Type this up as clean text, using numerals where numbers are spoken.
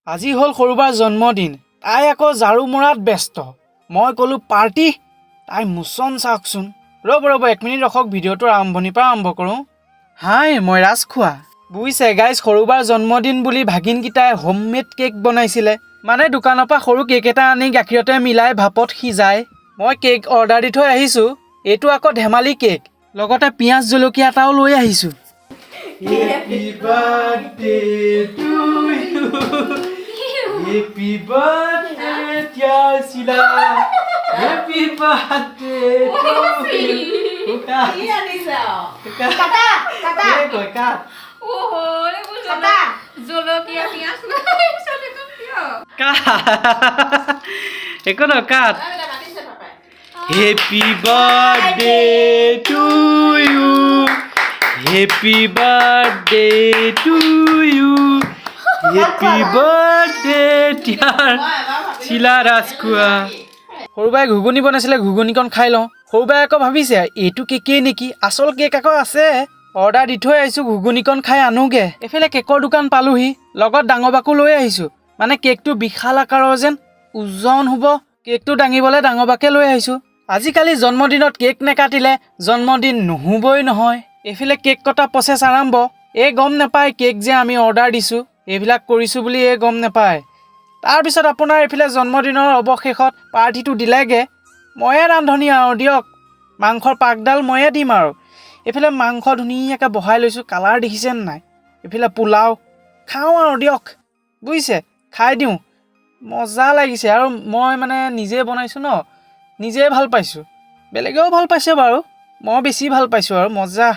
আজি হ'ল সৰুবাৰ জন্মদিন। তাই আকৌ ঝাৰু মৰাত ব্যস্ত। মই ক'লো পাৰ্টি, তাই মোচন চাওকচোন। ৰ'ব 1 মিনিট ৰখক, ভিডিঅ'টোৰ আৰম্ভণিৰ পৰা আৰম্ভ কৰোঁ। হাই, মই ৰাজখোৱা। বুজিছে গাইজ, সৰুবাৰ জন্মদিন বুলি ভাগিনকেইটাই হোমমেড কেক বনাইছিলে। মানে দোকানৰ পৰা সৰু কেক এটা আনি গাখীৰতে মিলাই ভাপত সিজাই। মই কেক অৰ্ডাৰ দি থৈ আহিছোঁ। এইটো আকৌ ধেমালি কেক, লগতে পিঁয়াজ জলকীয়া এটাও লৈ আহিছোঁ। Happy birthday to you. Happy birthday, dear Sila. Happy birthday to you. Iya nih Sel. Kata. Kata. Oh, ini pun kata. Zolokia pias nih, sudah kepio. Kat. Eko no kat. Udah mati sih Papa. Happy birthday to you. Happy birthday to you. Happy birthday dear Sila Rajkhowa. সৰুবাই ঘুগুনি বনাইছিলে, ঘুগুনিকণ খাই লওঁ। সৰুবাই আকৌ ভাবিছে এইটো কেকেই নেকি, আচল cake আকৌ আছে। অৰ্ডাৰ দি থৈ আহিছোঁ, ঘুগুনিকণ খাই আনোগে। এইফালে কেকৰ দোকান পালোহি, লগত ডাঙৰ বাকো লৈ আহিছোঁ। মানে কেকটো বিশাল আকাৰৰ যেন, ওজন হ'ব। কেকটো দাঙিবলৈ ডাঙৰ বাকে লৈ আহিছোঁ। আজিকালি জন্মদিনত কেক নেকাটিলে জন্মদিন নহ'বই নহয়। এইফালে কেক কটা প্ৰচেছ আৰম্ভ। এই গম নাপায় কেক যে আমি অৰ্ডাৰ দিছোঁ, এইবিলাক কৰিছোঁ বুলি এই গম নাপায়। তাৰপিছত আপোনাৰ এইফালে জন্মদিনৰ অৱশেষত পাৰ্টিটো দিলেগৈ। ময়ে ৰান্ধনি আৰু দিয়ক, মাংসৰ পাকডাল ময়ে দিম আৰু। এইফালে মাংস ধুনীয়াকৈ বহাই লৈছোঁ, কালাৰ দেখিছেনে নাই। এইফালে পোলাও খাওঁ আৰু দিয়ক, বুজিছে, খাই দিওঁ। মজা লাগিছে। আৰু মই মানে নিজে বনাইছোঁ ন, নিজে ভাল পাইছোঁ। বেলেগেও ভাল পাইছে বাৰু, মই বেছি ভাল পাইছোঁ আৰু মজা।